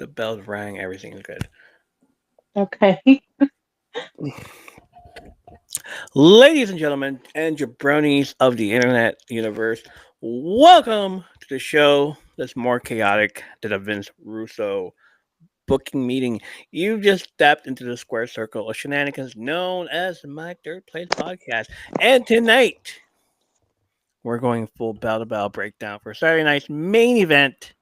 The bells rang. Everything is good. Okay. Ladies and gentlemen, and jabronis of the internet universe, welcome to the show that's more chaotic than a Vince Russo booking meeting. You just stepped into the square circle of shenanigans known as my Third Place podcast. And tonight, we're going full bell to bell breakdown for Saturday night's main event,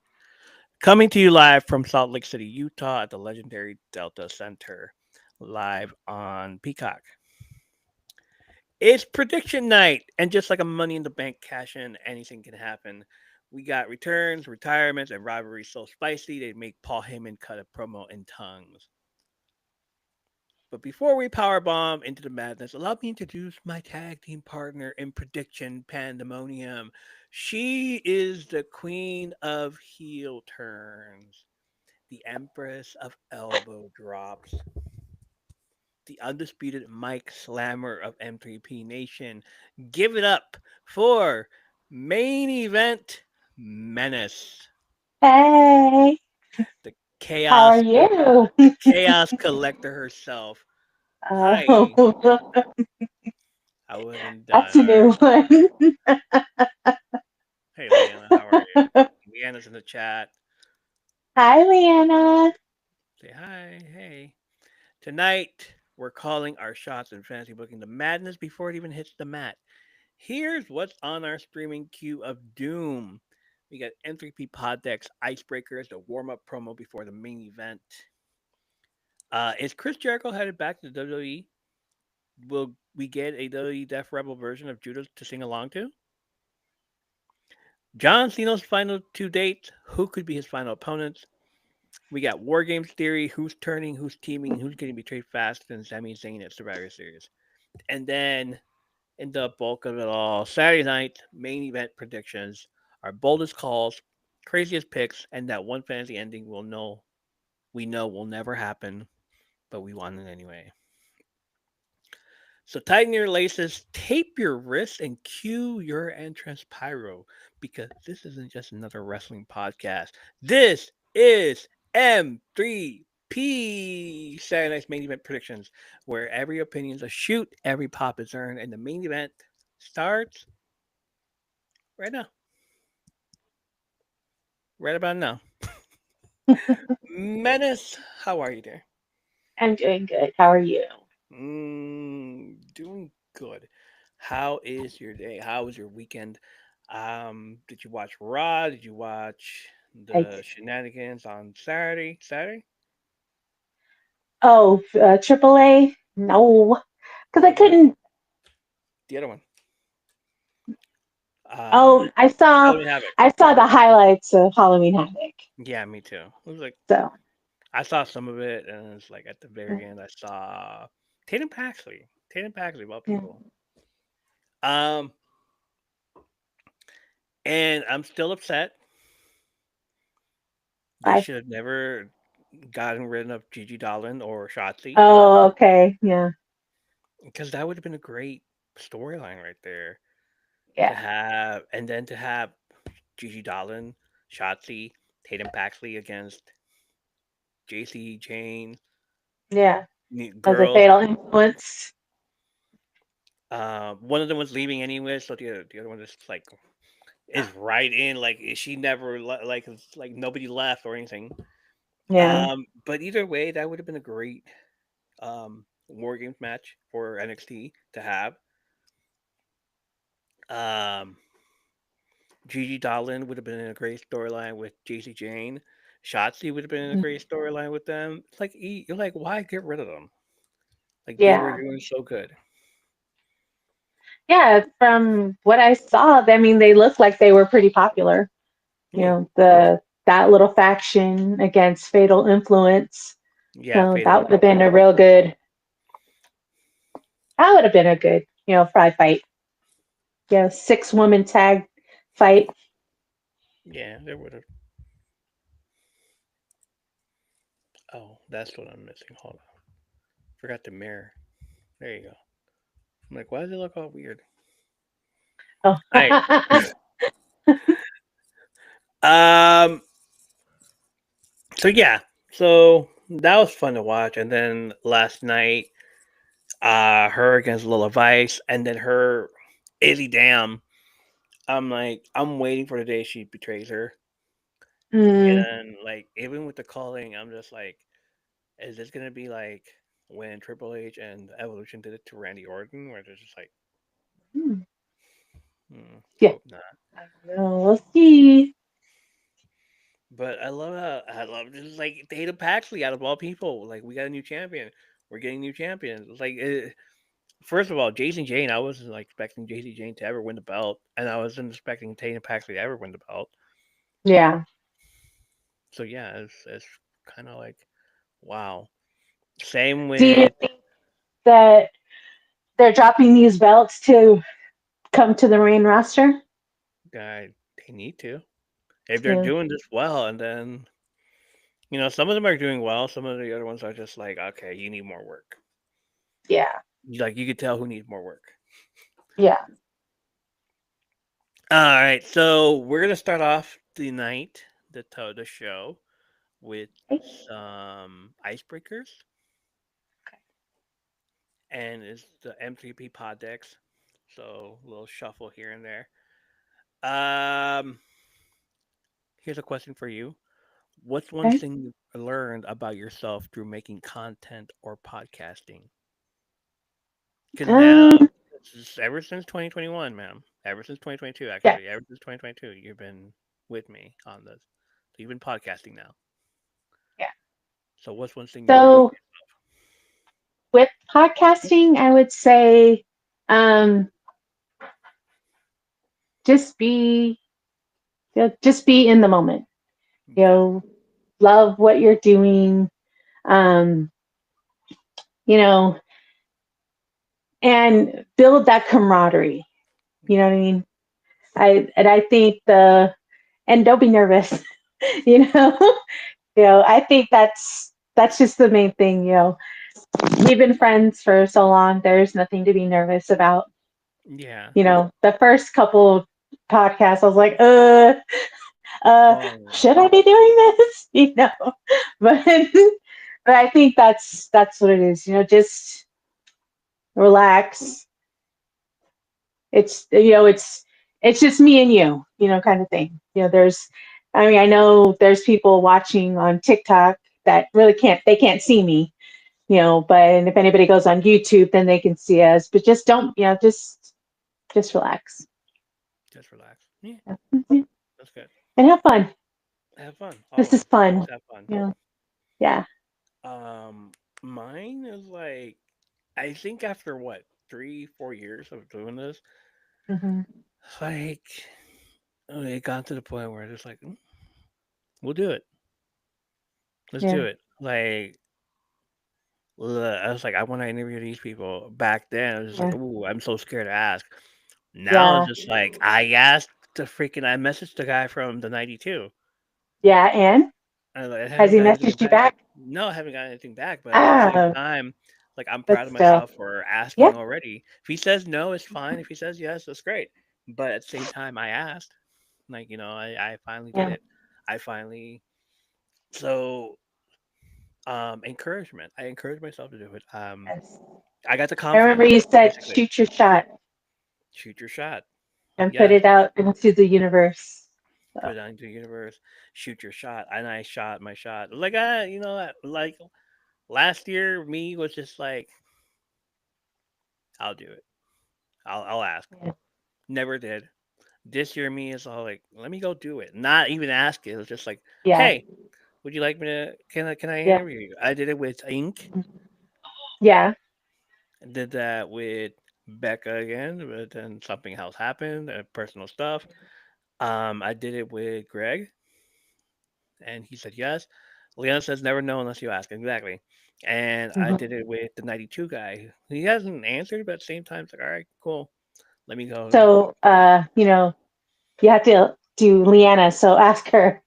coming to you live from Salt Lake City, Utah at the legendary Delta Center, live on Peacock. It's prediction night, and just like a Money in the Bank cash in, anything can happen. We got returns, retirements, and rivalries so spicy they make Paul Heyman cut a promo in tongues. But before we powerbomb into the madness, allow me to introduce my tag team partner in prediction pandemonium. She is the queen of heel turns, the empress of elbow drops, the undisputed Mike Slammer of M3P Nation. Give it up for main event menace, Hey, the how are chaos, you? the chaos collector herself. Hi, Oh, I wasn't done. that's a All right. new one. Hey, Leanna, how are you? Leanna's in the chat. Hi, Leanna. Say hi. Hey. Tonight, we're calling our shots in fantasy booking the madness before it even hits the mat. Here's what's on our streaming queue of doom. We got M3P Pod Decks Icebreakers, the warm up promo before the main event. Is Chris Jericho headed back to WWE? Will we get a WWE Death Rebel version of Judas to sing along to? John Cena's final two dates. Who could be his final opponents? We got War Games Theory. Who's turning? Who's teaming? Who's getting betrayed faster than Sami Zayn at Survivor Series? And then in the bulk of it all, Saturday night main event predictions, our boldest calls, craziest picks, and that one fantasy ending we know will never happen, but we want it anyway. So tighten your laces, tape your wrists, and cue your entrance pyro, because this isn't just another wrestling podcast. This is M3P Saturday Night's Main Event Predictions, where every opinion is a shoot, every pop is earned, and the main event starts right now. Right about now. Menace, how are you there? I'm doing good. How are you? Doing good. How is your day? How was your weekend? Did you watch Raw? Did you watch I the shenanigans on Saturday? Saturday? oh, AAA? No, because I The other, couldn't. the other one. Oh, Halloween Havoc. I saw the highlights of Halloween Havoc. Yeah, me too. It was like So, I saw some of it, and it's like at the very end, I saw Tatum Paxley. Tatum Paxley, well, yeah. people. Um, and I'm still upset. They I should have never gotten rid of Gigi Dolan or Shotzi, oh, okay, yeah, because that would have been a great storyline right there to yeah, have, and then to have Gigi Dolan, Shotzi, Tatum Paxley against JC Jane, yeah. As a girls. fatal influence. One of them was leaving anyway, so the other one just like is right in. Like she never like it's like nobody left or anything. Yeah, But either way, that would have been a great War Games match for NXT to have. Um, Gigi Dolan would have been in a great storyline with JC Jane. Shotzi would have been in a mm, great storyline with them. It's like you're like, why get rid of them? Like they were yeah, doing so good. yeah. From what I saw, I mean, they looked like they were pretty popular. You Yeah, know, the that little faction against Fatal Influence. yeah, So Fatal Influence. that would have been a good, fry fight. Yeah, 6-woman tag fight. Yeah, there would have. Oh, that's what I'm missing. Hold on, forgot the mirror. There you go. I'm like, why does it look all weird? Oh. All right. Um. So yeah. So that was fun to watch. And then last night, her against Lola Vice, and then her Izzy Dam. I'm like, I'm waiting for the day she betrays her. Mm, And like, even with the calling, I'm just like, is this gonna be like when Triple H and Evolution did it to Randy Orton, where they're just like, mm, yeah, hope not. I know. We'll see. But I love just like Data Paxley out of all people. Like we got a new champion. We're getting new champions. It's like first of all, Jason Jane. I wasn't like expecting Jason Jane to ever win the belt, and I wasn't expecting Dana Paxley to ever win the belt. Yeah. So yeah, it's kind of like wow. Same Do you with think that they're dropping these belts to come to the main roster? they need to if they're Yeah. doing this well, and then some of them are doing well. Some of the other ones are just like okay, you need more work. Yeah. Like you could tell who needs more work. Yeah. All right, so we're gonna start off the night, the show, with Okay. some icebreakers, and it's the M3P pod decks. So a little shuffle here and there. Um, Here's a question for you: what's one Okay. thing you learned about yourself through making content or podcasting? Because now, Um, ever since 2021, ma'am, ever since 2022, yeah. actually, ever since 2022, you've been with me on this. So you've been podcasting now. Yeah. So what's one thing you learned about So with podcasting, I would say um, just be just be in the moment. You Okay. know, love what you're doing. Um, you know, and build that camaraderie. You know Yeah. what I mean? I think and don't be nervous. you know, I think that's just the main thing. We've been friends for so long. There's nothing to be nervous about. Yeah. The first couple podcasts, I was like, Oh, should I be doing this? But but I think that's what it is. Just relax. It's just me and kind of thing. I mean, I know there's people watching on TikTok that really can't see me, but if anybody goes on YouTube, then they can see us. But just don't, just relax. just relax. Yeah, Mhm. that's good. And have fun. Have fun. This is Always, always fun. have fun. Yeah. Um, Mine is like, I think after what 3, 4 years of doing this, Hmm. like, it got to the point where it's like, we'll do it. Let's do Yeah. it. Like, I was like, I want to interview these people. Back then, I was just like, Yeah. ooh, I'm so scared to ask. Now it's Yeah. just like I messaged the guy from the '92. Yeah. And I has haven't he got anything messaged you back. back? No, I haven't got anything back. But at the same Oh, time, like I'm but proud of still. myself for Yeah. asking already. If he says no, it's fine. If he says yes, that's great. But at the same time, I asked. Like I finally did Yeah. it. I finally so encouragement. I encouraged myself to do it. Yes. I got the I remember confidence you said basically. shoot your shot Shoot your shot. and put Yes. it out into the universe. So, Put it out into the universe. Shoot your shot. And I shot my shot. Like like last year, me was just like, I'll do it. I'll ask. yeah. Never did. This year, me is all like, let me go do it. Not even ask it. It was just like, Yeah. hey, would you like me to? Can I Yeah. interview you? I did it with Ink. Yeah. I did that with Becca again, but then something else happened, personal stuff. I did it with Greg, and he said yes. Leon says never know unless you ask. Exactly. And I did Mhm. it with the 92 guy. He hasn't answered, but at the same time, it's like, all right, cool. Let me go. So, you have to do Leanna. So ask her.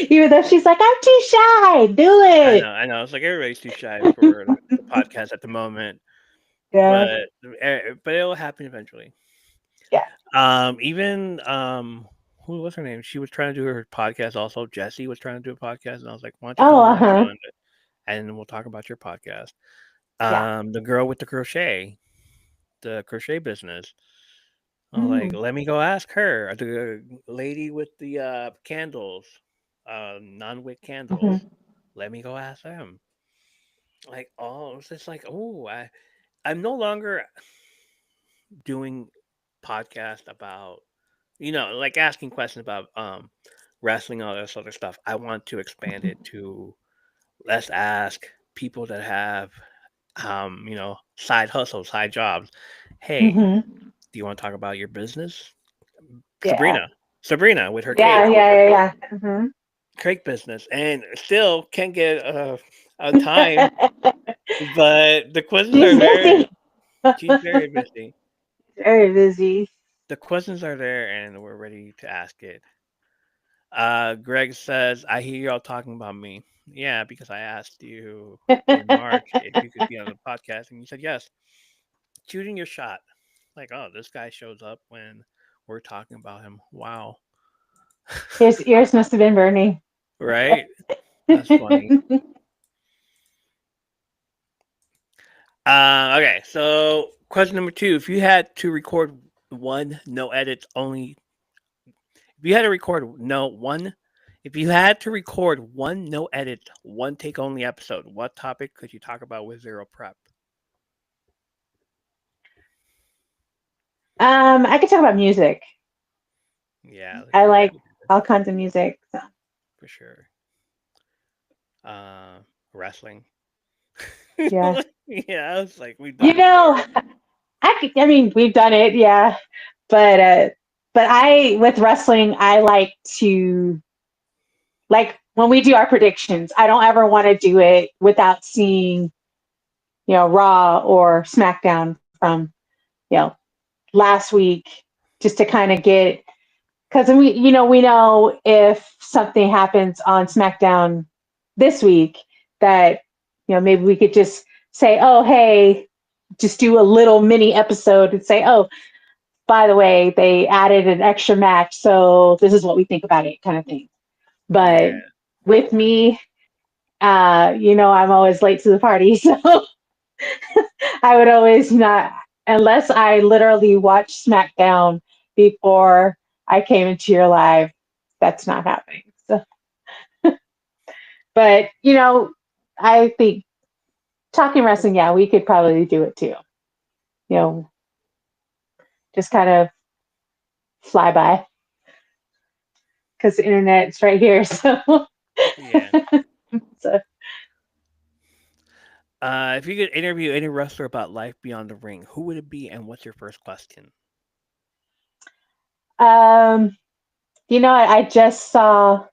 Even though she's like, I'm too shy. Do I know, it. I know. It's like everybody's too shy for the podcast at the moment, Yeah. but it'll happen eventually. Yeah. Even who was her name? She was trying to do her podcast also. Jessie was trying to do a podcast, and I was like, "Why don't you come Oh, on my uh-huh. show and we'll talk about your podcast?" Yeah. The girl with the crochet business. I was like, Mm. let me go ask her. The lady with the candles, non-wick candles. Mhm. Let me go ask them. Like, oh, it's just like, oh, I'm no longer doing podcast about, like asking questions about wrestling, all this other stuff. I want to expand it to let's ask people that have side hustles, side jobs. Hey, Mhm. do you want to talk about your business? Yeah. Sabrina with her Yeah, cake, yeah, yeah, yeah. cake business, and still can't get a time. But the questions She's are there. busy. She's very busy. Very busy. The questions are there, and we're ready to ask it. Greg says, "I hear y'all talking about me." Yeah, because I asked you in March if you could be on the podcast, and you said yes. Shooting your shot. Like, oh, this guy shows up when we're talking about him. Wow. His ears must have been burning. Right? That's funny. Okay, so question number two. If you had to record one no edits only, if you had to record no one, if you had to record one no edits, one take only episode, what topic could you talk about with zero prep? I could talk about music. Yeah, I we like could do this all kinds of music. So. for sure. Wrestling. Yeah. Yeah, I was like, we've You done it know, there. I mean, we've done it, yeah. But I with wrestling, I like to like when we do our predictions, I don't ever want to do it without seeing, Raw or SmackDown from, you know, last week just to kind of get because we know if something happens on SmackDown this week that maybe we could just say, oh hey, just do a little mini episode and say, oh, by the way, they added an extra match, so this is what we think about it, kind of thing. Yeah. But with me, I'm always late to the party, so I would always not, unless I literally watched SmackDown before I came into your live. That's not happening. So, but I think talking wrestling, yeah, we could probably do it too. You know, just kind of fly by because the internet's right here. So, Yeah. so If you could interview any wrestler about life beyond the ring, who would it be and what's your first question? um, I just saw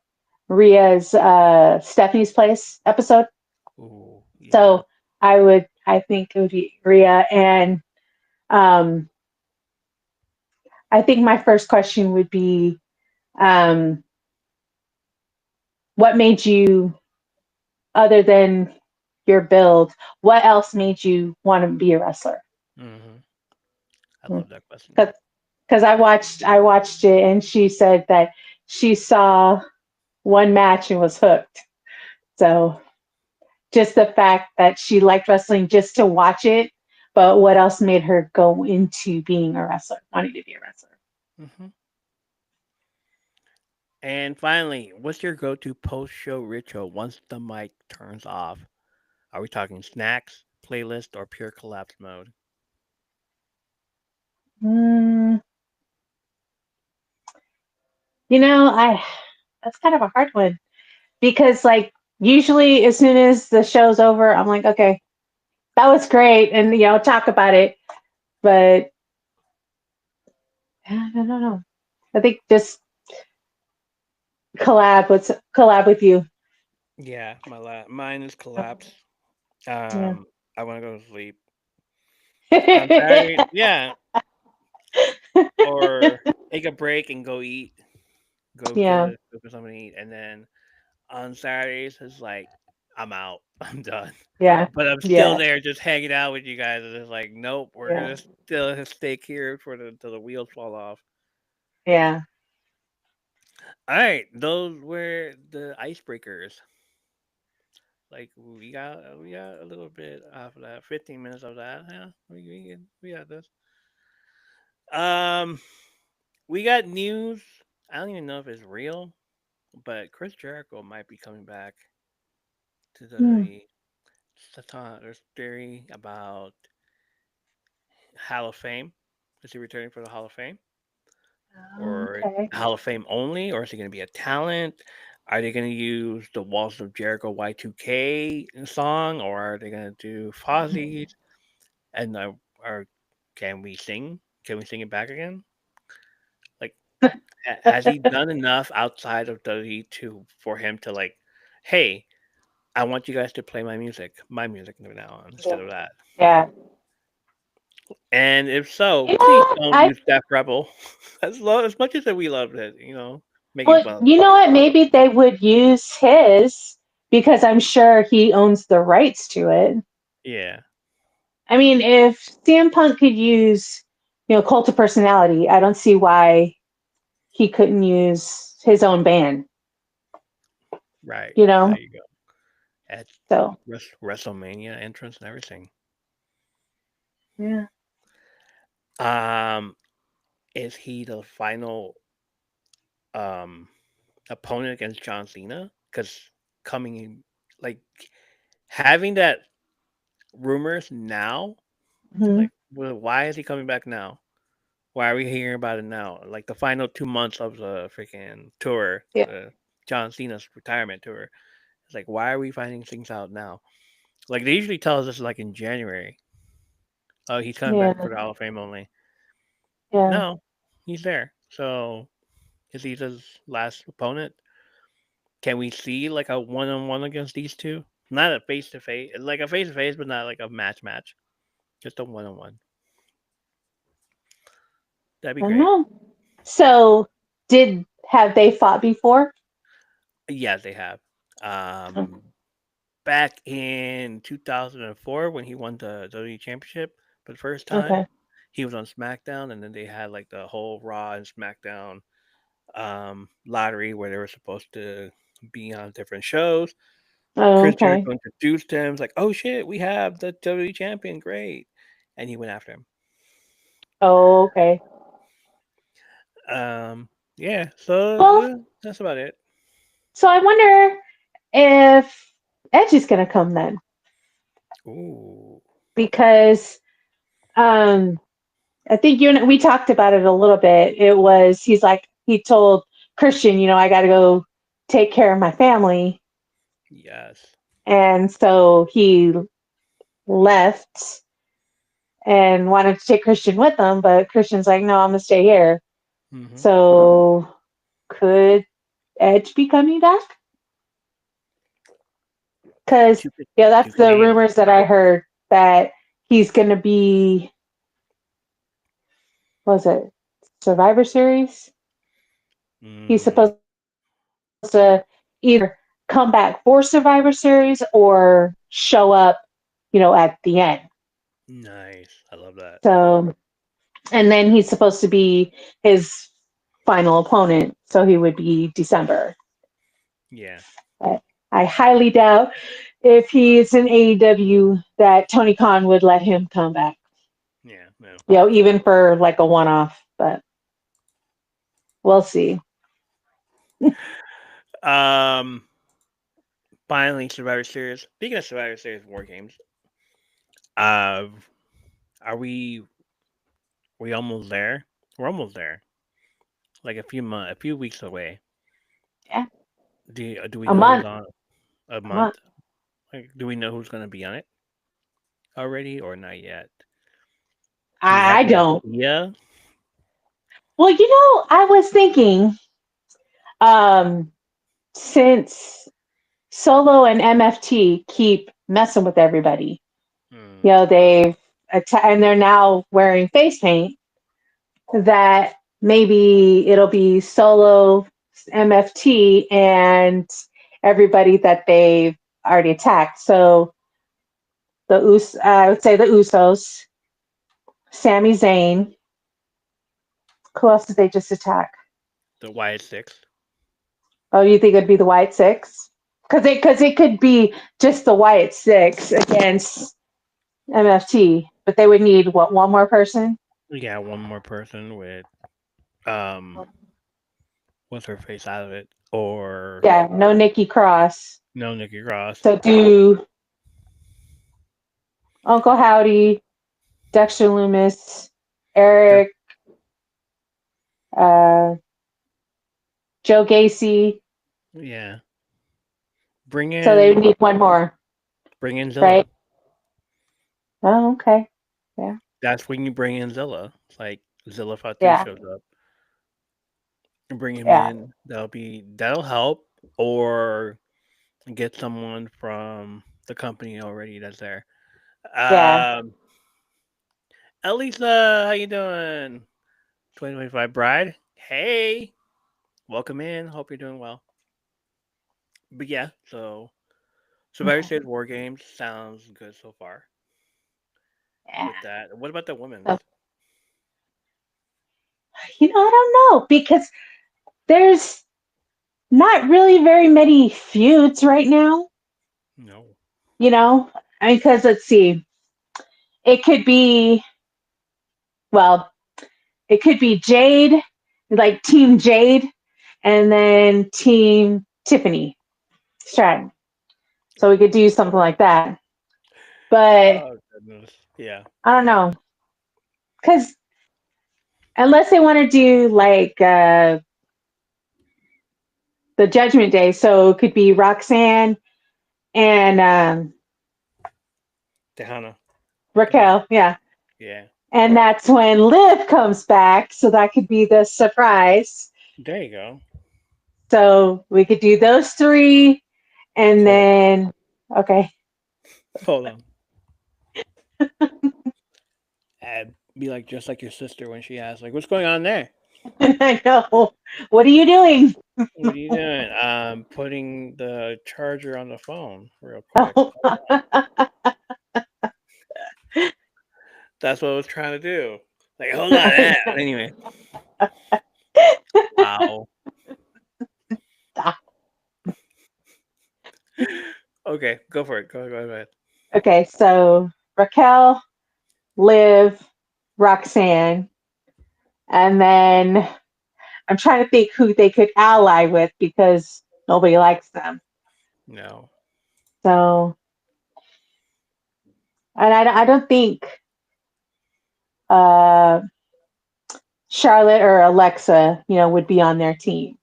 Ria's Stephanie's Place episode. Oh, yeah. So I think it would be Rhea. And um, I think my first question would be, um, what made you, other than your build, what else made you want to be a wrestler? Hmm. I love that question. Because I watched it, and she said that she saw one match and was hooked. So just the fact that she liked wrestling just to watch it, but what else made her go into being a wrestler, wanting to be a wrestler? Hmm. And finally, what's your go-to post-show ritual once the mic turns off? Are we talking snacks, playlist, or pure collapse mode? Mm, I that's kind of a hard one because like usually as soon as the show's over, I'm like, okay, that was great, and talk about it. But I don't know. I think just collab with you. Yeah, mine is collapse. Yeah. I want to go to sleep on Saturday. Yeah, or take a break and go eat. Yeah. Go get something to eat, and then on Saturdays it's like I'm out. I'm done. Yeah. But I'm still Yeah. there, just hanging out with you guys. And it's like, nope, we're Yeah. gonna still stay here for till the wheels fall off. Yeah. All right, those were the icebreakers. Like we got a little bit after that, 15 minutes of that. Yeah, we got this. Um, we got news. I don't even know if it's real, but Chris Jericho might be coming back to Hmm. the. There's theory about Hall of Fame. Is he returning for the Hall of Fame, or Okay. Hall of Fame only, or is he going to be a talent? Are they going to use the Walls of Jericho Y2K song, or are they going to do Fozzie's? And or can we sing? Can we sing it back again? Like, has he done enough outside of WWE to for him to like, hey, I want you guys to play my music from now on instead Yeah. of that. Yeah. And if so, You please know, don't I use Death Rebel. As much as we loved it, make it well, fun. you know what? Maybe they would use his because I'm sure he owns the rights to it. Yeah, I mean, if CM Punk could use, Cult of Personality, I don't see why he couldn't use his own band. right. You There know, you go. At so WrestleMania entrance and everything. yeah. Um, is he the final um opponent against John Cena? Because coming in, like having that rumors now, Mhm. like, well, why is he coming back now? Why are we hearing about it now? Like the final 2 months of the freaking tour, Yeah. the John Cena's retirement tour. It's like, why are we finding things out now? Like they usually tell us this like in January. Oh, he's coming back Yeah. for the Hall of Fame only. Yeah. No, he's there. So is he his last opponent? Can we see like a one-on-one against these two? Not a face-to-face, like a face-to-face, but not like a match. Just a one-on-one. That'd be I don't great. know. So, did have they fought before? Yeah, they have. Oh, Um, Back in 2004 when he won the WWE Championship for the first time, okay. he was on SmackDown, and then they had like the whole Raw and SmackDown lottery where they were supposed to be on different shows. Oh, Chris okay. Jericho introduced him. It's like, oh shit, we have the WWE champion, great, and he went after him. Oh, okay. Um, yeah, so Well, that's about it. so I wonder if Edge is going to come then, Ooh, because um, I think you and we talked about it a little bit. It was he's like he told Christian, I got to go take care of my family, yes. and so he left and wanted to take Christian with him, but Christian's like, no, I'm gonna stay here. Mm-hmm. So could Edge be coming back? Because Two yeah, two that's the K. rumors that I heard that he's gonna be what was it Survivor Series? He's Mm, supposed to either come back for Survivor Series or show up, at the end. nice. I love that. So and then he's supposed to be his final opponent, so he would be December. Yeah. But I highly doubt if he's in AEW that Tony Khan would let him come back. Yeah. No. Even for like a one off, but we'll see. Um. Finally, Survivor Series. Speaking of Survivor Series War Games, uh, are we almost there? We're almost there. Like a few weeks away. Yeah, Do we a know who's month, on a a month. month? Like, do we know who's gonna be on it already or not yet? Do we have I an don't. idea? Well, I was thinking, um, since Solo and MFT keep messing with everybody, Hmm. they've and they're now wearing face paint. That maybe it'll be Solo, MFT, and everybody that they've already attacked. So I would say the Usos, Sami Zayn. Who else did they just attack? The Wyatt Six. Oh, you think it'd be the White Six? Because it could be just the White Six against MFT, but they would need what, one more person? Yeah, one more person with um what's her face out of it, or Yeah, no Nikki Cross. no Nikki Cross. So do Uncle Howdy, Dexter Loomis, Just Eric, uh, Joe Gacy. yeah, bring So they would in need one more, bring in Zilla. right? Oh, okay. Yeah. That's when you bring in Zilla. It's like Zilla Fatu Yeah. shows up and bring him Yeah. in. That'll help, or get someone from the company already that's there. Yeah. Um, Elisa, how you doing? 2025 bride. Hey, welcome in. Hope you're doing well. But yeah, so Survivor Okay. Series War Games sounds good so far Yeah. with that. What about the women's? So, I don't know because there's not really very many feuds right now, No. you know? I mean, because let's see, it could be, well, it could be Jade, like Team Jade, and then Team Tiffany Stratton. So we could do something like that. But Oh goodness. Yeah. I don't know. Because unless they want to do like the Judgment Day, so it could be Roxanne and Tehana. Tehana. Raquel, yeah. Yeah. And that's when Liv comes back, so that could be the surprise. There you go. So we could do those three, and Hold on. then okay, Hold on. Be like just like your sister when she asks, like, "What's going on there? I know. What are you doing? What are you doing?" Putting the charger on the phone real quick. Oh. That's what I was trying to do. Like, hold on. Anyway, wow. Okay, go for it. Go ahead. Okay, so Raquel, Liv, Roxanne, and then I'm trying to think who they could ally with because nobody likes them. No. So, and I don't think uh, Charlotte or Alexa, would be on their team.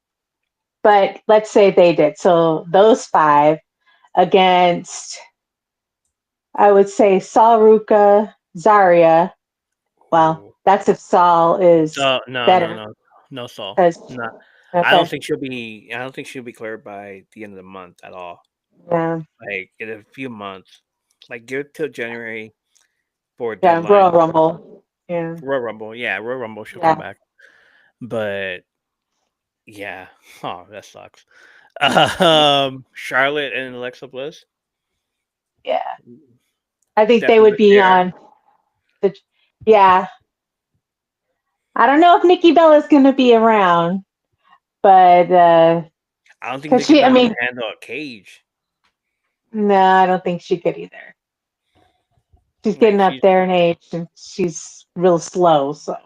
But let's say they did. So those five against, I would say, Saul Ruka, Zarya. Well, Ooh. that's if Saul is So no, no, better. no, no, Saul. Because, Not. I don't okay, think she'll be. I don't think she'll be cleared by the end of the month at all. yeah, Like in a few months. Like give it till January for a yeah, Royal deadline. Rumble. Yeah, Royal Rumble. Yeah, Royal Rumble. She'll come yeah, back. But yeah. Oh, that sucks. Charlotte and Alexa Bliss. yeah. I think they Stephanie would be McNair. on the, yeah. I don't know if Nikki Bella's going to be around, but, I don't think because Nikki she, I Bella mean, can handle a cage. no, I don't think she could either. She's Like getting up there in age and she's real slow. So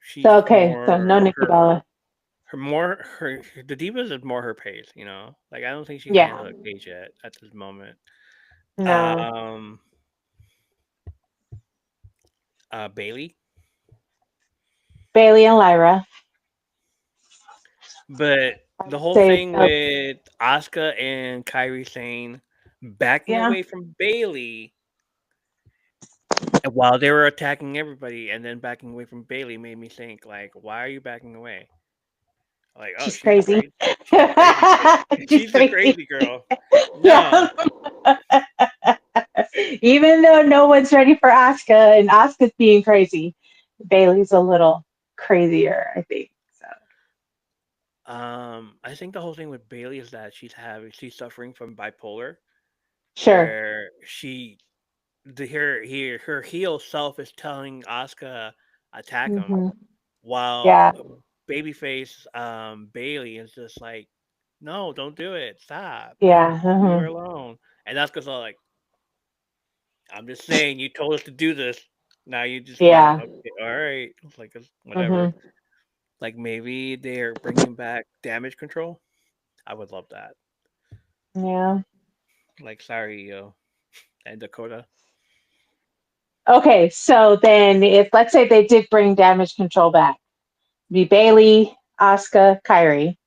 she's okay, so no more Nikki Bella. her the divas is more her pace, you know. Like I don't think she can Yeah, handle a cage yet at this moment. no. Um, Bailey, Bailey and Lyra. but the whole Say, thing with Asuka and Kyrie saying backing yeah. away from Bailey while they were attacking everybody, and then backing away from Bailey made me think like, why are you backing away? Like, oh, She's she's the crazy. crazy, she's the crazy kid. She's She's the crazy. crazy girl. Yeah. No, Even though no one's ready for Asuka and Asuka's being crazy, Bailey's a little crazier, I think. So I think the whole thing with Bailey is that she's suffering from bipolar, sure. where her heel self is telling Asuka attack him, Hmm. while Yeah. babyface Bailey is just like, no, don't do it, stop, Yeah. leave her alone. And that's because like, I'm just saying, you told us to do this. Now you just want Yeah. to, okay, all right, it's like whatever. hmm Like maybe they're bringing back damage control. I would love that. Yeah. Like, sorry, and Dakota. Okay. So then, if let's say they did bring damage control back, be Bailey, Asuka, Kyrie,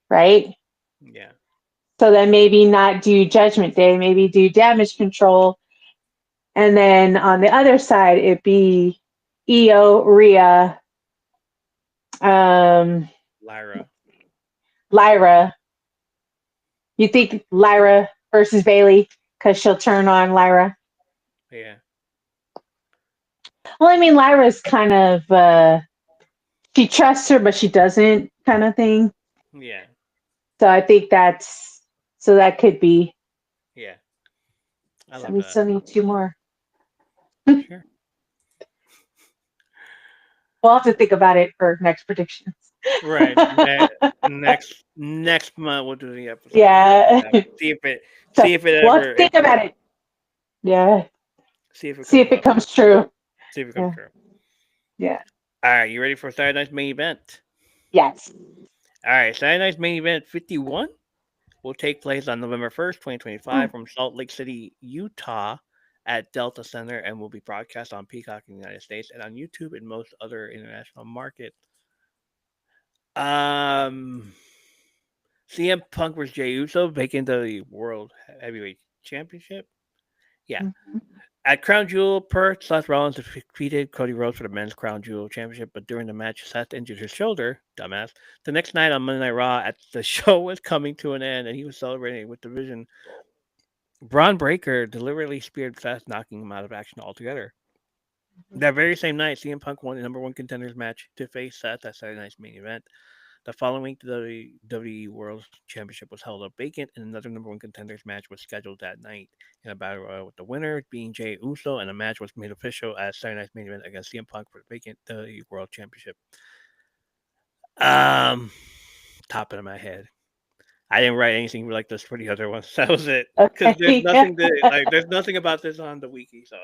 right? Yeah, So then maybe not do Judgment Day, maybe do damage control. And then on the other side, it'd be Io, Rhea, um, Lyra. Lyra. You think Lyra versus Bailey because she'll turn on Lyra? Yeah, Well, I mean, Lyra's kind of she trusts her, but she doesn't kind of thing. yeah, So I think that's so that could be. yeah. I So love we that. still need two more. Sure. We'll have to think about it for next predictions. Right. Next month we'll do the episode. Yeah. See if it So see if it we'll ever think about it. Yeah. see if it See comes if it up. comes true. See if it comes Yeah. true. Yeah. All right, you ready for Saturday night's main event? Yes. All right, Saturday night's main event 51 will take place on November 1st, 2025 from Salt Lake City, Utah at Delta Center and will be broadcast on Peacock in the United States and on YouTube in most other international markets. Um CM Punk versus Jey Uso vacant the World Heavyweight Championship. Yeah. Mhm. At Crown Jewel, Perth, Seth Rollins defeated Cody Rhodes for the men's Crown Jewel Championship, but during the match, Seth injured his shoulder, dumbass. The next night on Monday Night Raw, at the show was coming to an end, and he was celebrating with the Vision. Braun Breaker deliberately speared Seth, knocking him out of action altogether. That very same night, CM Punk won the number one contenders match to face Seth at Saturday night's main event. The following week, the WWE World Championship was held up vacant, and another number one contenders match was scheduled that night in a battle royal with the winner being Jey Uso, and the match was made official as Saturday night's main event against CM Punk for the vacant WWE World Championship. Um, top of my head, I didn't write anything like this for the other ones. That was it. Because there's Okay. nothing to like. There's nothing about this on the wiki, so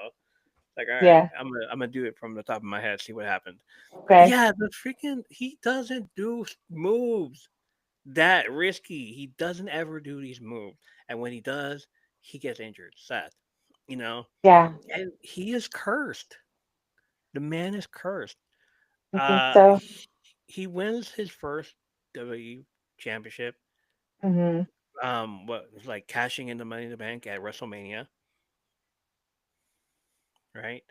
like, all right, Yeah. I'm gonna do it from the top of my head, see what happened. Okay. Yeah, the freaking he doesn't do moves that risky. He doesn't ever do these moves, and when he does, he gets injured. Seth, you know, Yeah. and he is cursed. The man is cursed. I think so. He wins his first WWE championship. hmm What was like cashing in the Money in the Bank at WrestleMania, right?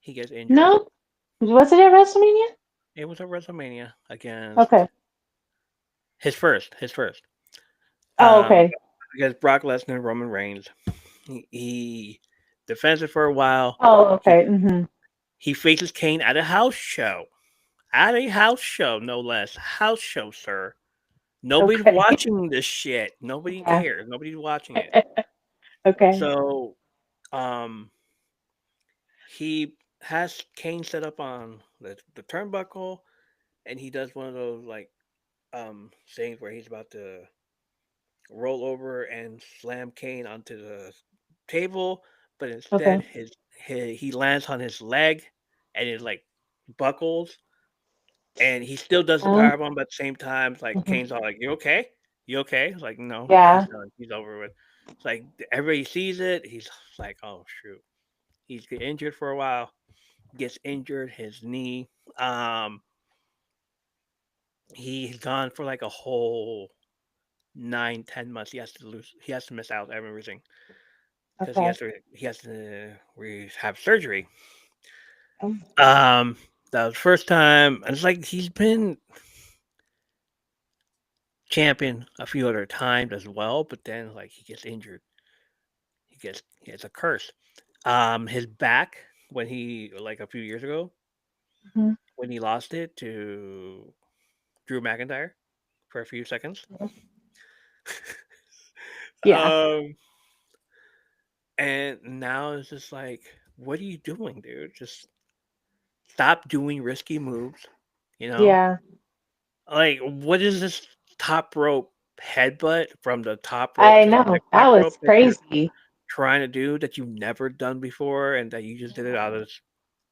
He gets injured. No. Was it at WrestleMania? It was at WrestleMania against Okay. his first. Oh, Um, okay. against Brock Lesnar and Roman Reigns. He defends it for a while. Oh, He okay. he faces Kane at a house show. At a house show, no less. House show, sir. Nobody's Okay. watching this shit. Nobody Yeah. cares. Nobody's watching it. Okay. So, um, he has Kane set up on the turnbuckle, and he does one of those like things where he's about to roll over and slam Kane onto the table, but instead Okay. he lands on his leg, and it like buckles, and he still does the Um, powerbomb, but at the same time, it's like mhm. Kane's all like, "You okay? You okay?" It's like, "No, he's Yeah. done. He's over with." It's like everybody sees it. He's like, "Oh shoot." He's get injured for a while. Gets injured his knee. Um, he's gone for like a whole 9, 10 months. He has to lose. He has to miss out everything because Okay. he has to have surgery. Um, Um, that was the first time. It's like he's been champion a few other times as well, but then like he gets injured. He gets a curse. His back when he like a few years ago mhm. when he lost it to Drew McIntyre for a few seconds. Yeah. um, and now it's just like, what are you doing, dude? Just stop doing risky moves. You know, Yeah. Like, what is this top rope headbutt from the top rope I to the know next that top was rope that you're crazy. trying to do that you've never done before and that you just did it out Yeah. of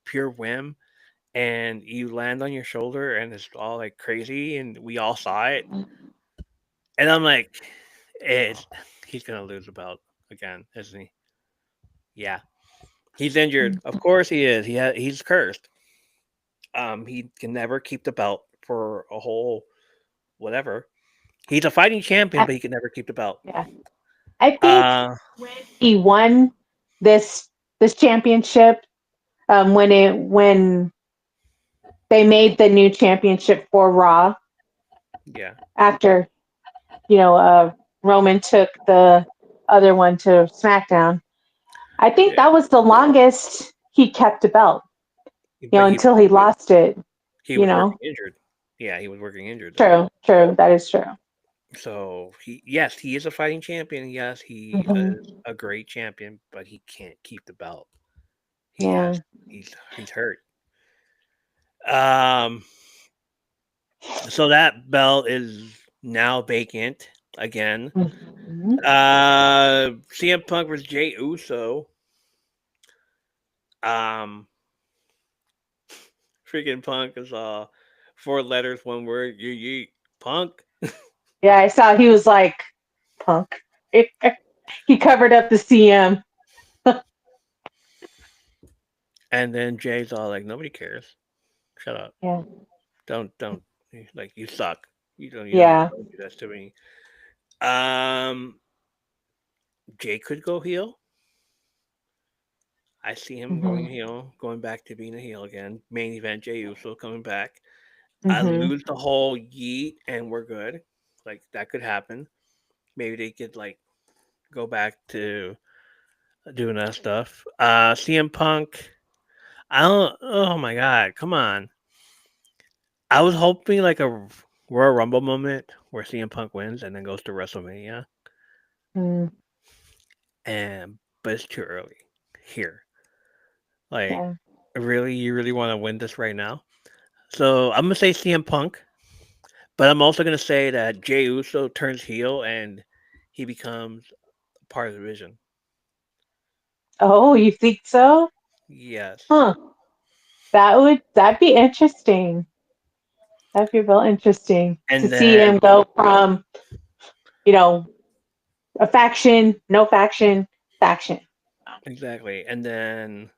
pure whim and you land on your shoulder and it's all like crazy and we all saw it and I'm like, it's, he's gonna lose the belt again, isn't he? Yeah, he's injured. Of course he is. He's cursed. He can never keep the belt for a whole whatever. He's a fighting champion, I, but he can never keep the belt. yeah. I think Uh, when he won this this championship, when they made the new championship for Raw yeah, after Roman took the other one to SmackDown. I think yeah. that was the longest he kept a belt, But until he lost it. he You was working know, injured. Yeah, he was working injured though. true, true, that is true. So yes, he is a fighting champion. Yes, he Hmm. is a great champion, but he can't keep the belt. He has Yeah. he's hurt. Um, so that belt is now vacant again. Hmm. CM Punk versus Jay Uso. Um, freaking Punk is 4 letters, 1 word. You yeet. Punk. Yeah, I saw he was like Punk. He covered up the CM. And then Jay's all like, nobody cares. Shut up. Yeah, Don't like you suck. yeah. Don't do that to me. Um, Jay could go heel. I see him going Hmm. heel, going back to being a heel again. Main event, Jay Uso coming back. I Hmm. lose the whole yeet and we're good. Like that could happen. Maybe they could like go back to doing that stuff. CM Punk. I don't. Oh my god! Come on. I was hoping like a Royal Rumble moment where CM Punk wins and then goes to WrestleMania, Mm, and but it's too early here. Like, yeah. really, you really want to win this right now? So I'm gonna say CM Punk, but I'm also gonna say that Jey Uso turns heel and he becomes part of the division. Oh, you think so? Yes, Huh. That'd be interesting. That'd be real interesting to and see him then go from, you know, a faction, no faction, faction. exactly, and then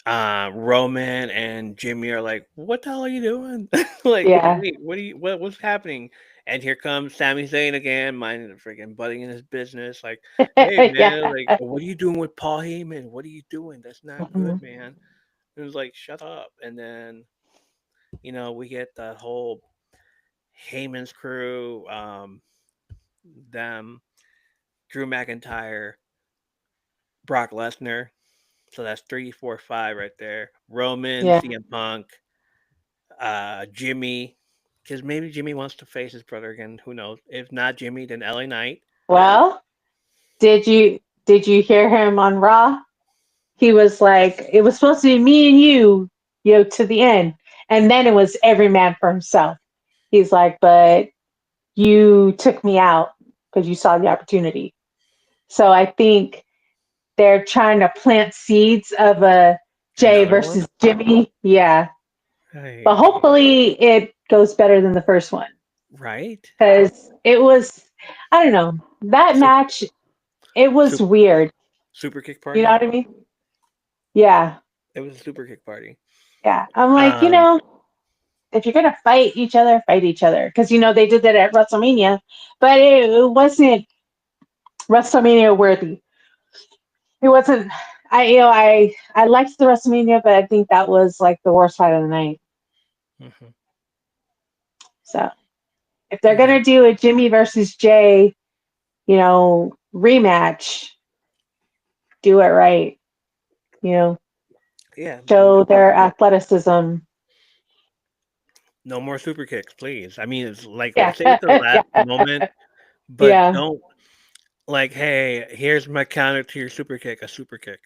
Roman and Jimmy are like, "What the hell are you doing? Like, Yeah. wait, what's happening?" And here comes Sami Zayn again, minding the freaking butting in his business. Like, "Hey man, Yeah. like, what are you doing with Paul Heyman? What are you doing? That's not good, Mhm. man." It was like, "Shut up!" And then we get that whole Heyman's crew, them, Drew McIntyre, Brock Lesnar. So that's 3, 4, 5 right there. Roman, Yeah. CM Punk, Jimmy, because maybe Jimmy wants to face his brother again. Who knows? If not Jimmy, then LA Knight. Well, did you hear him on Raw? He was like, it was supposed to be me and you, to the end. And then it was every man for himself. He's like, but you took me out because you saw the opportunity. So I think they're trying to plant seeds of a Jay Another one? versus Jimmy. Yeah. But Hey, hopefully it goes better than the first one. right? Because it was, I don't know, that Super, match, it was super, weird. super kick You know party. what I mean? Yeah. It was a super kick party. Yeah. I'm like, Um, if you're gonna fight each other, fight each other. Because they did that at WrestleMania, but it wasn't WrestleMania worthy. It wasn't. I liked the WrestleMania, but I think that was like the worst fight of the night. mhm, So if they're gonna exactly. do a Jimmy versus Jay, rematch, do it right. You know, Yeah. show their athleticism. No more super kicks, please. I mean, it's like Yeah. save the last Yeah. moment, but Yeah. don't like, hey, here's my counter to your super kick, a super kick.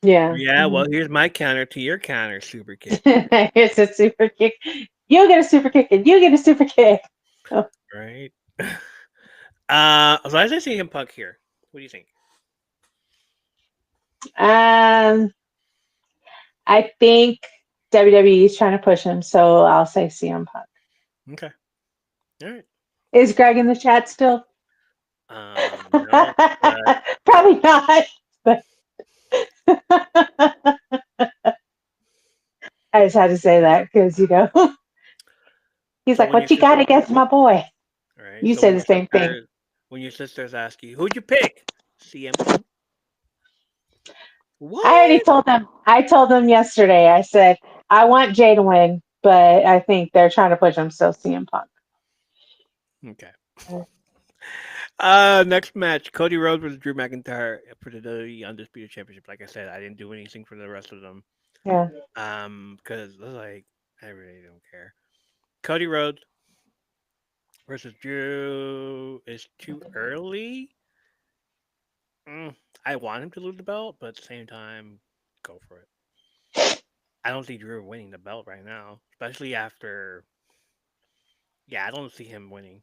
Yeah. Yeah, Mhm. well, here's my counter to your counter super kick. It's a super kick. You get a super kick, and you get a super kick. Oh, Right. So I say CM Punk here. What do you think? Um, I think WWE is trying to push him, so I'll say CM Punk. Okay. All right. Is Greg in the chat still? No, but Probably not. But I just had to say that because he's so like, "What you got against my boy?" all right. You So say the same thing. when your sisters ask you, who'd you pick? CM Punk. I already What? told them. I told them yesterday. I said I want Jay to win, but I think they're trying to push him. So CM Punk. Okay. Next match: Cody Rhodes versus Drew McIntyre for the WWE Undisputed Championship. Like I said, I didn't do anything for the rest of them. Yeah. Because like I really don't care. Cody Rhodes versus Drew is too early. Mm, I want him to lose the belt, but at the same time, go for it. I don't see Drew winning the belt right now, especially after. Yeah, I don't see him winning.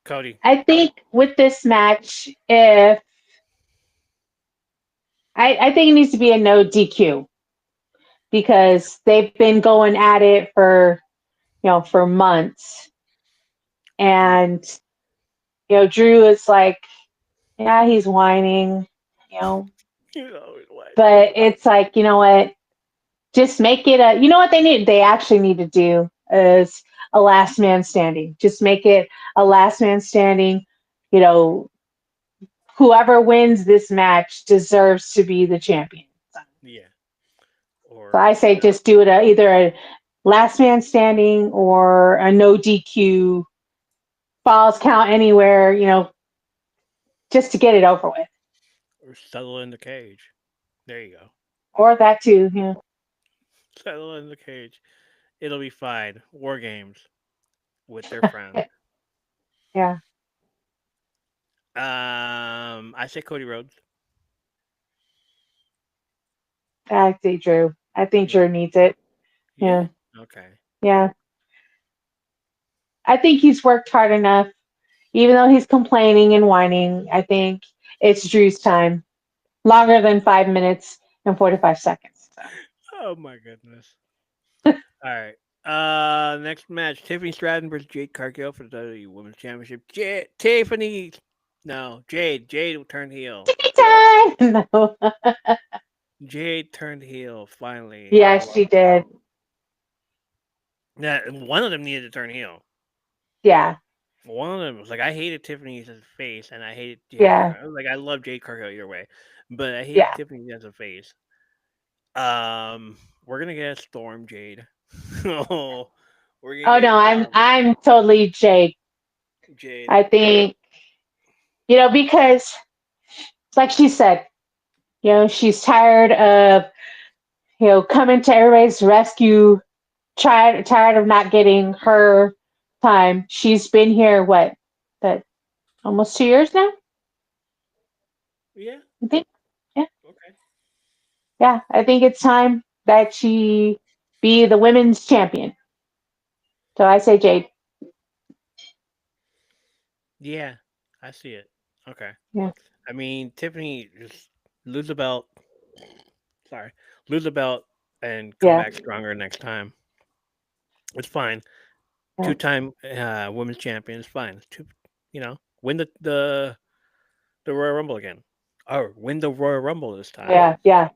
Cody. I think with this match, if I think it needs to be a no DQ because they've been going at it for for months, Yeah. and Drew is like, yeah, he's whining, you know, You know what? but it's like, you know what? Just make it a, you know what they actually need to do is a last man standing. Just make it a last man standing. You know, whoever wins this match deserves to be the champion. Yeah. So Or I say just do it either a last man standing or a no DQ, falls count anywhere, just to get it over with. settle in the cage. There you go. Or that too. Yeah. Settle in the cage. It'll be fine. War games with their friends. Yeah. I say Cody Rhodes. I think Drew. I think Yeah. Drew needs it. Yeah. Yeah. Okay. Yeah. I think he's worked hard enough. Even though he's complaining and whining, I think it's Drew's time. Longer than 5 minutes and 45 seconds. So. Oh my goodness. All right. Next match: Tiffany Stratton versus Jade Cargill for the WWE Women's Championship. Tiffany. No, Jade. Jade turned heel. Tippy time! No. Jade turned heel finally. I Yes, love she did. that. One of them needed to turn heel. Yeah. One of them was like, I hated Tiffany as a face, and I hated Jade Yeah. Cargill. I was like, I love Jade Cargill either way, but I hated Yeah. Tiffany as a face. Um, we're gonna get Storm Jade. Oh, we're gonna Oh get no, I'm totally Jade. Jade. I think, because like she said, she's tired of, coming to everybody's rescue, tired of not getting her time. She's been here that almost 2 years now, Yeah. I think. Yeah. Okay. Yeah. I think it's time that she be the women's champion. So I say Jade. Yeah, I see it. Okay. Yeah. I mean, Tiffany just lose the belt. Sorry, lose the belt and come Yeah. back stronger next time. It's fine. Yeah. Two-time women's champion is fine. Win the Royal Rumble again, or win the Royal Rumble this time. Yeah. Yeah.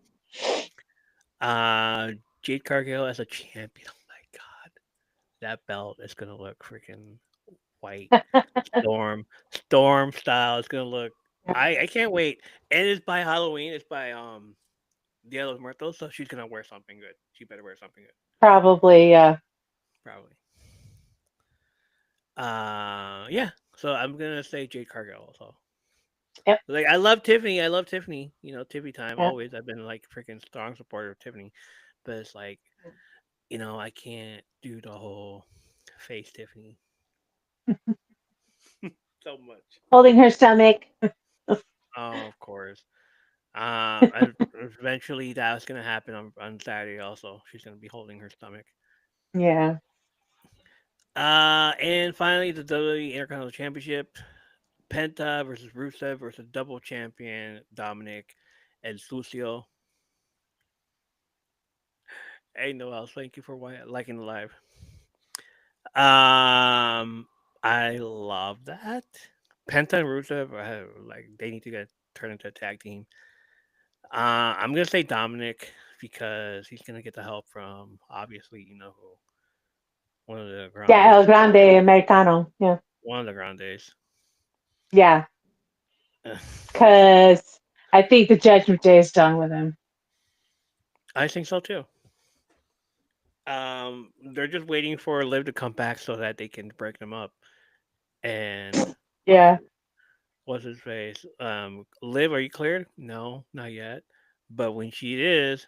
Uh, Jade Cargill as a champion. Oh my god, that belt is gonna look freaking white, storm style. It's gonna look. I can't wait. And it's by Halloween. It's by Dia de los Muertos, so she's gonna wear something good. She better wear something good, Probably. probably. Yeah. So I'm gonna say Jade Cargill also. Yep. Like I love Tiffany. I love Tiffany. Tiffany time Yeah. always. I've been like freaking strong supporter of Tiffany, but it's like I can't do the whole face Tiffany so much. Holding her stomach. Oh, of course. Eventually that's gonna happen on Saturday. Also, she's gonna be holding her stomach. Yeah. And finally, the WWE Intercontinental Championship: Penta versus Rusev versus double champion Dominic and Lucio. Hey, Noel, thank you for liking the live. I love that. Penta and Rusev, like they need to get turned into a tag team. I'm gonna say Dominic because he's gonna get the help from obviously you know who, one of the Yeah, El Grandes, Grande Americano. Yeah. one of the Grandes. Yeah. Because I think the Judgment Day is done with him. I think so too. They're just waiting for Liv to come back so that they can break them up. And Yeah. what's his face? Liv, are you cleared? No, not yet. But when she is,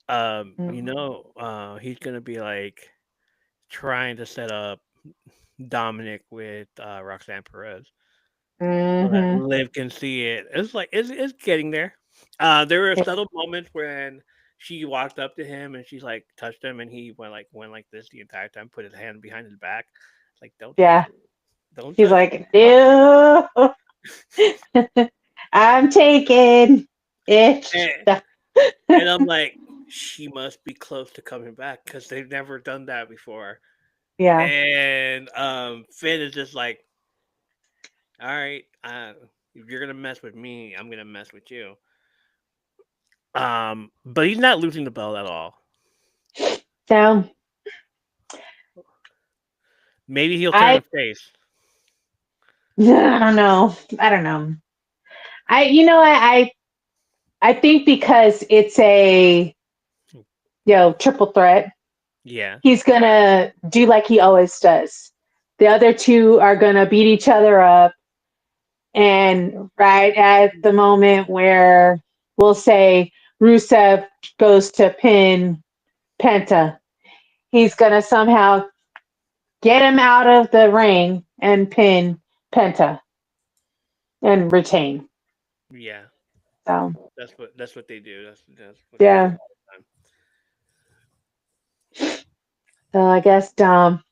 Mm-hmm. he's gonna be like trying to set up Dominic with Roxanne Perez so that Mm-hmm. Liv can see it. It's like it's getting there. There were subtle moments when she walked up to him and she's like touched him and he went like this the entire time, put his hand behind his back. Like, don't touch Yeah. me. Don't He's touch me. like, ew. I'm taking it. And, and I'm like, she must be close to coming back because they've never done that before. Yeah. And Finn is just like, all right, if you're gonna mess with me, I'm gonna mess with you. But he's not losing the belt at all. So Maybe he'll turn I, face. I don't know. I don't know. I think because it's a triple threat, Yeah, he's gonna do like he always does. The other two are gonna beat each other up, and right at the moment where we'll say Rusev goes to pin Penta, he's gonna somehow get him out of the ring and pin Penta and retain. yeah. So That's what they do. That's what they do yeah. all the time. So I guess Dom.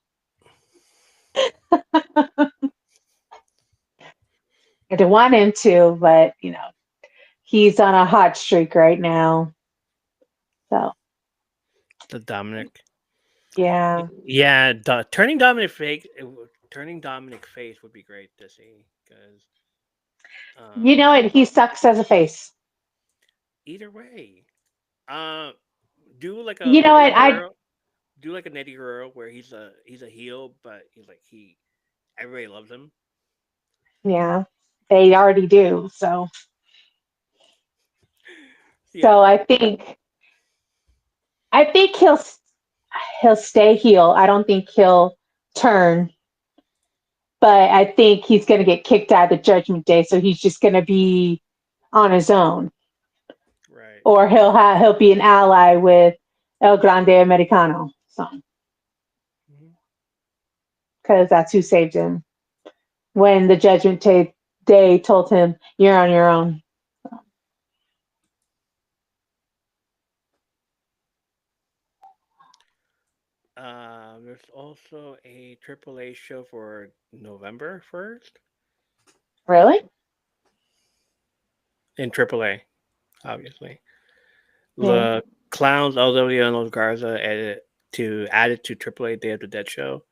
I don't want him to, but he's on a hot streak right now. So The Dominic. yeah. Yeah, turning Dominic face would be great to see because You know um, what? He sucks as a face. either way, uh, do like You a know Eddie what? Guerrero, do like an Eddie Guerrero where he's a heel, but he everybody loves him. Yeah, they already do. So Yeah, so I think he'll stay heel. I don't think he'll turn, but I think he's going to get kicked out of the Judgment Day. So he's just going to be on his own, right. or he'll be an ally with El Grande Americano. So Mhm. because that's who saved him when the Day told him you're on your own. There's also a AAA show for November 1st Really? in AAA, obviously. Yeah. The Clowns, LW, and Los Garza added to AAA Day of the Dead show.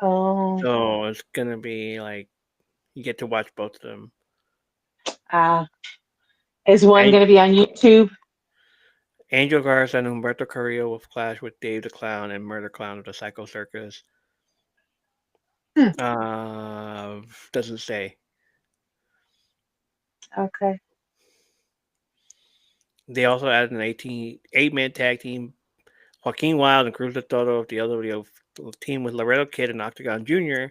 Oh. So it's gonna be like you get to watch both of them. Ah. Is one And going to be on YouTube? Angel Garza and Humberto Carrillo will clash with Dave the Clown and Murder Clown of the Psycho Circus. Hmm. Doesn't say. Okay. They also added an 8-man tag team. Joaquin Wild and Cruz de Toro of the LWO team with Laredo Kid and Octagon Jr.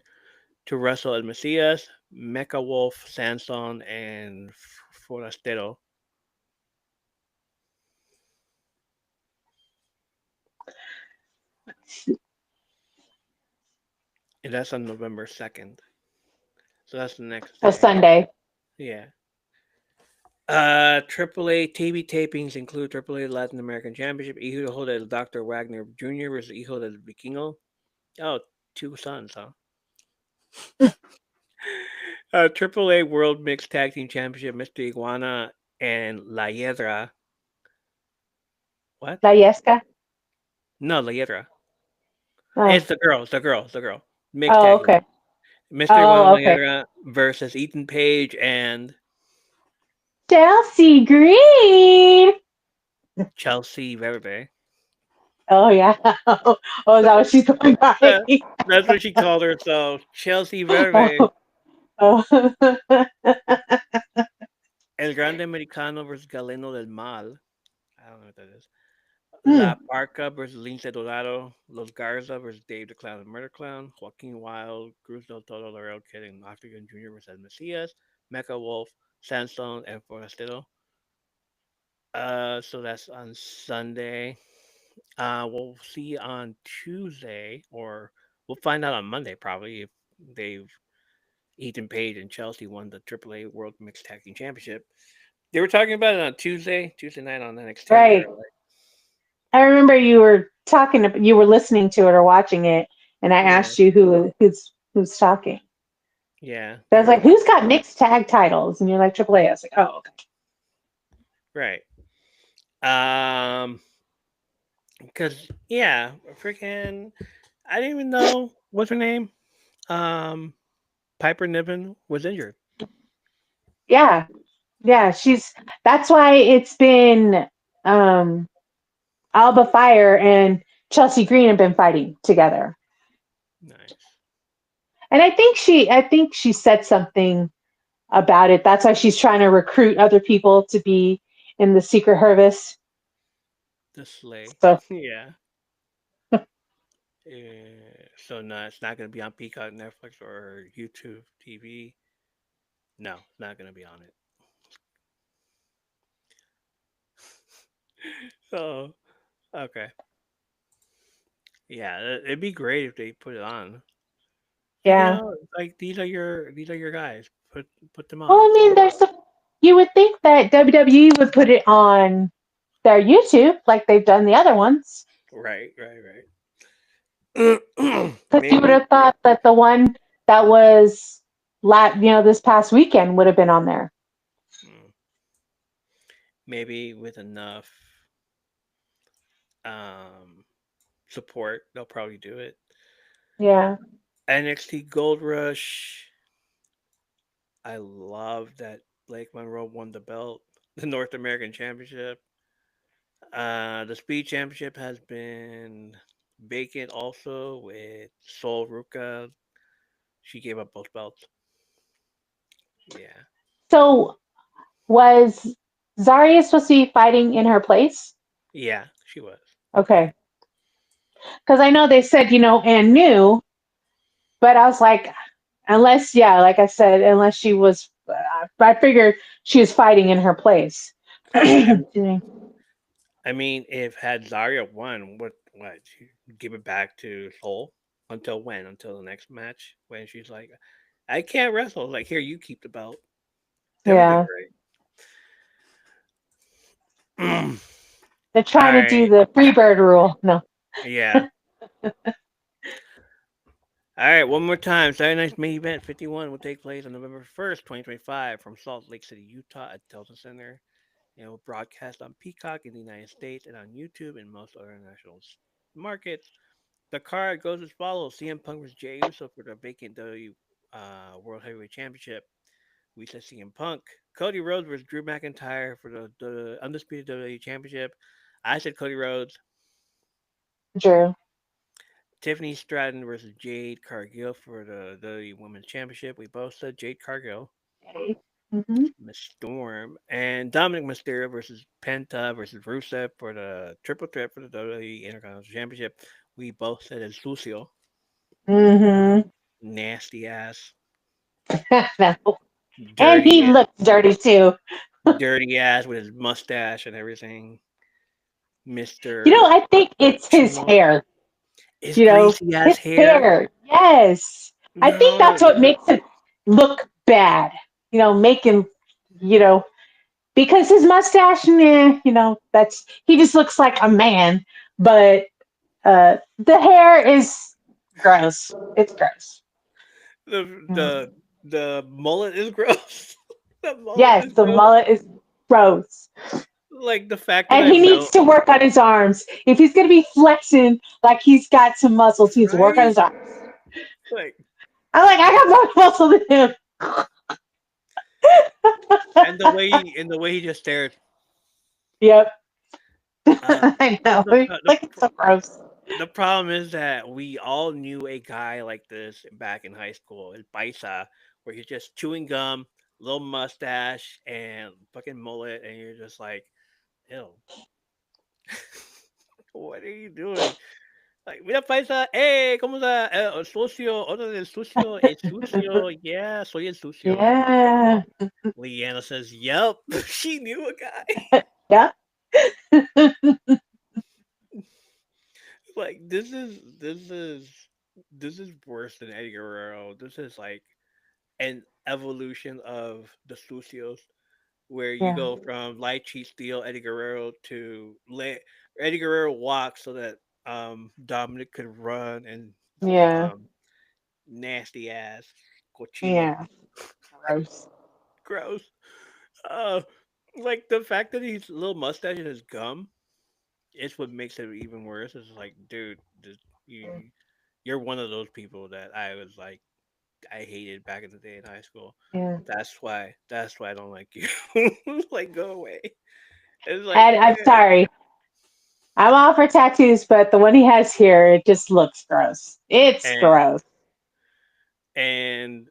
to wrestle El Mesias, Mecha Wolf, Sanson, and Forastero. And that's on November 2nd. So that's the next Oh, day. Sunday. Yeah. AAA TV tapings include AAA Latin American Championship, Hijo del Dr. Wagner Jr. versus Hijo del Vikingo. Oh, two sons, huh? AAA World Mixed Tag Team Championship, Mr. Iguana and La Hiedra. What? La Yesca. No, La Hiedra. Oh. It's the girl. It's the girl. It's the girl. Mixed Oh, tag team. okay. Mr. Iguana Oh, La okay. Hiedra versus Ethan Page and Chelsea Green. Chelsea Verbe. Oh yeah. Oh, is that what she's going by? That's what she called herself. Chelsea Verbe. Oh, oh. El Grande Americano versus Galeno del Mal. I don't know what that is. Hmm. La Parca versus Lince Dorado. Los Garza versus Dave the Clown and Murder Clown. Joaquin Wild, Cruz del Toro, Laurel Kid, and Octagon Jr. versus Messias. Mecha Wolf, Sandstone, and Forastero. So that's on Sunday. We'll see on Tuesday, or we'll find out on Monday probably if they've Ethan Page and Chelsea won the AAA World Mixed Tag Team Championship. They were talking about it on Tuesday night on NXT. They're Right. like, I remember you were you were listening to it or watching it, and I yeah, asked you who's talking. yeah, I was they're like, like, who's got mixed tag titles? And you're like AAA. I was like, oh, okay. right. Um, because yeah, freaking, I didn't even know what's her name. Um, Piper Niven was injured. Yeah, yeah. That's why it's been um Alba Fire and Chelsea Green have been fighting together. Nice. And I think she said something about it. That's why she's trying to recruit other people to be in the Secret Service. The Slay. So Yeah. So no, it's not gonna be on Peacock, Netflix, or YouTube TV. No, it's not gonna be on it. So okay, yeah, it'd be great if they put it on. Like yeah. like these are your guys. Put them Well, on. I mean, you would think that WWE would put it on their YouTube like they've done the other ones, Right, right. because you would Maybe have thought that the one that was this past weekend would have been on there. mm, maybe with enough um support, they'll probably do it. Yeah. NXT Gold Rush. I love that Blake Monroe won the belt, the North American Championship. The Speed Championship has been vacant also with Sol Ruka. She gave up both belts. Yeah. So was Zarya supposed to be fighting in her place? Yeah, she was. Okay. Because I know they said, and new, but I was like, unless, yeah, like I said, unless she was, I figured she was fighting in her place. I, Excuse me. I mean, if had Zarya won, what give it back to Soul until when? Until the next match when she's like, I can't wrestle. Like here, you keep the belt. That would be Yeah. great. All They're trying to do right. the free bird rule. No. Yeah. All right. One more time. Saturday night's main event 51 will take place on November 1st, 2025, from Salt Lake City, Utah, at Delta Center. And will broadcast on Peacock in the United States and on YouTube in most other international markets. The card goes as follows: CM Punk vs. Jey Uso for the vacant WWE World Heavyweight Championship. We said CM Punk. Cody Rhodes versus Drew McIntyre for the undisputed WWE Championship. I said Cody Rhodes. Drew. Tiffany Stratton versus Jade Cargill for the WWE Women's Championship. We both said Jade Cargill. Mm-hmm. Miss Storm and Dominic Mysterio versus Penta versus Rusev for the triple threat for the WWE Intercontinental Championship. We both said it's Lucio. Mm-hmm. Nasty ass, No. And he dirty, looks dirty too. dirty ass with his mustache and everything. You know, Mister I think it's his Chino, hair. his You know, greasy ass his hair. hair. Yes. I think No, that's what makes him look bad. Make him, you know, because his mustache, that's he just looks like a man, but the hair is gross. It's gross. The Mm. the the mullet is gross. The mullet Yes, is the gross. mullet is gross. Like the fact that And I he needs know, to work on his arms. If he's going to be flexing like he's got some muscles, he needs to work on right? his arms. Like, I'm like, I got more muscle than him. and the way he just stared. Yep. Uh, I know. the the Like, it's so gross. the problem is that we all knew a guy like this back in high school, El Paisa, where he's just chewing gum, little mustache, and fucking mullet, and you're just like, ew, what are you doing? Like, mira Paisa, hey, ¿cómo está? El sucio, otro del sucio, el sucio, yeah, soy el sucio. Yeah. Leanna says, yep, she knew a guy. Yeah. Like, this is worse than Eddie Guerrero. This is like an evolution of the Sucios, where you Yeah. go from light cheat steel Eddie Guerrero to Eddie Guerrero walk so that Dominic could run, and Yeah. um nasty ass cochino, Yeah. Gross. gross. Uh, like the fact that he's a little mustache in his gum is what makes it even worse. It's like, dude, you're one of those people that I was like I hated back in the day in high school. Yeah. That's why I don't like you. Like, go away. It's like, And I'm sorry. I'm all for tattoos, but the one he has here, it just looks gross. It's and gross. and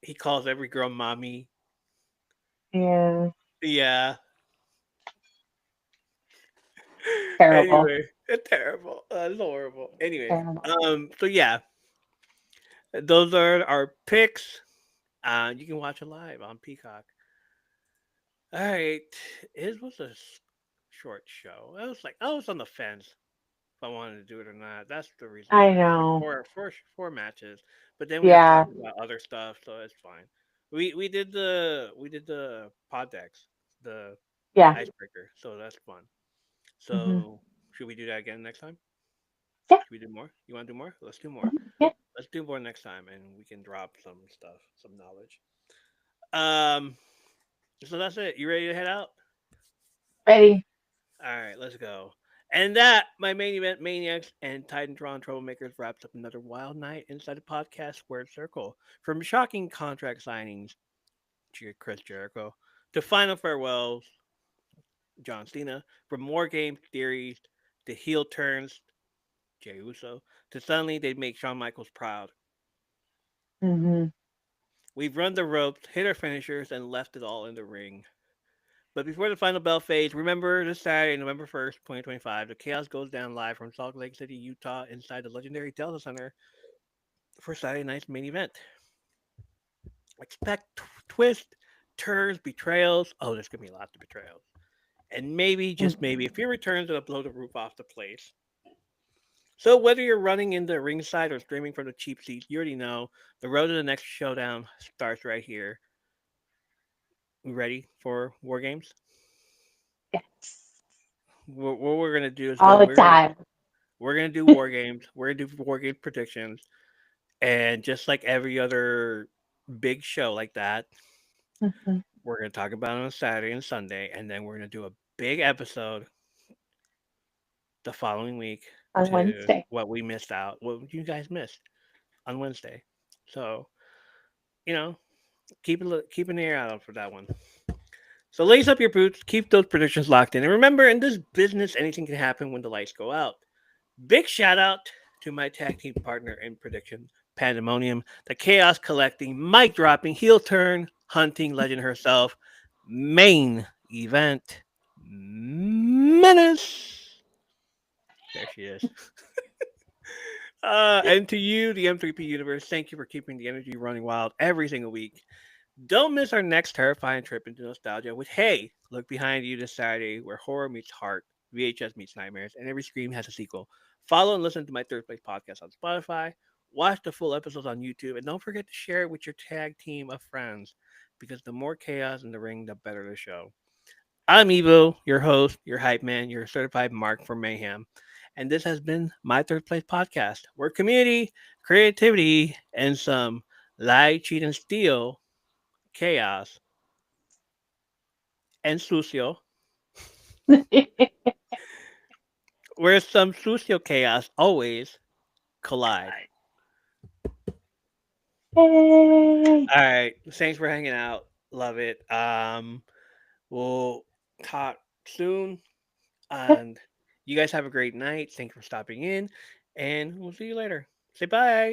he calls every girl mommy. Yeah. Yeah. Terrible. Anyway, it's terrible. It's horrible. Anyway, Terrible. so yeah, those are our picks. You can watch it live on Peacock. All right, it was a short show. I was like, I was on the fence if I wanted to do it or not. That's the reason I why it's like know. four matches. But then we have Yeah. talked about other stuff, so it's fine. We did the pod decks, the Yeah. icebreaker, so that's fun. Hmm. So should we do that again next time? Yeah. Should we do more? You want to do more? Let's do more. Mhm. Yeah. Let's do more next time, and we can drop some stuff, some knowledge. Um. So that's it. You ready to head out? Ready. All right, let's go. And that, my main event maniacs and Titantron troublemakers, wraps up another wild night inside the podcast squared circle. From shocking contract signings, Chris Jericho, to final farewells, John Cena, from more game theories to heel turns, Jey Uso, to suddenly they'd make Shawn Michaels proud. Hmm. We've run the ropes, hit our finishers, and left it all in the ring. But before the final bell fades, remember this Saturday, November 1st, 2025, the Chaos goes down live from Salt Lake City, Utah, inside the legendary Delta Center for Saturday night's main event. Expect twists, turns, betrayals. Oh, there's going to be lots of betrayals. And maybe, just maybe, a few returns that'll blow the roof off the place. So whether you're running into ringside or streaming from the cheap seats, you already know the road to the next showdown starts right here. We ready for War Games? Yes. What we're gonna do is All the time. we're gonna do War Games. We're gonna do War Games predictions, and just like every other big show like that, Hmm. we're gonna talk about it on Saturday and Sunday, and then we're gonna do a big episode the following week On to Wednesday. what we missed out, what you guys missed on Wednesday. So you know, keep an ear out for that one. So lace up your boots, keep those predictions locked in, and remember, in this business, anything can happen when the lights go out. Big shout out to my tag team partner in prediction, Pandemonium, the chaos collecting, mic dropping, heel turn, hunting legend herself, main event menace. There she is. And to you, the M3P universe, thank you for keeping the energy running wild every single week. Don't miss our next terrifying trip into nostalgia with Hey, look behind you this Saturday where horror meets heart, VHS meets nightmares, and every scream has a sequel. Follow and listen to my Third Place podcast on Spotify. Watch the full episodes on YouTube, and don't forget to share it with your tag team of friends. because the more chaos in the ring, the better the show. I'm Evo, your host, your hype man, your certified mark for mayhem. And this has been my third place podcast, where community, creativity, and some lie, cheat, and steal, chaos, and sucio, where some sucio chaos always collide. Yay. All right. Thanks for hanging out. Love it. We'll talk soon. And you guys have a great night. Thanks for stopping in. And we'll see you later. Say bye.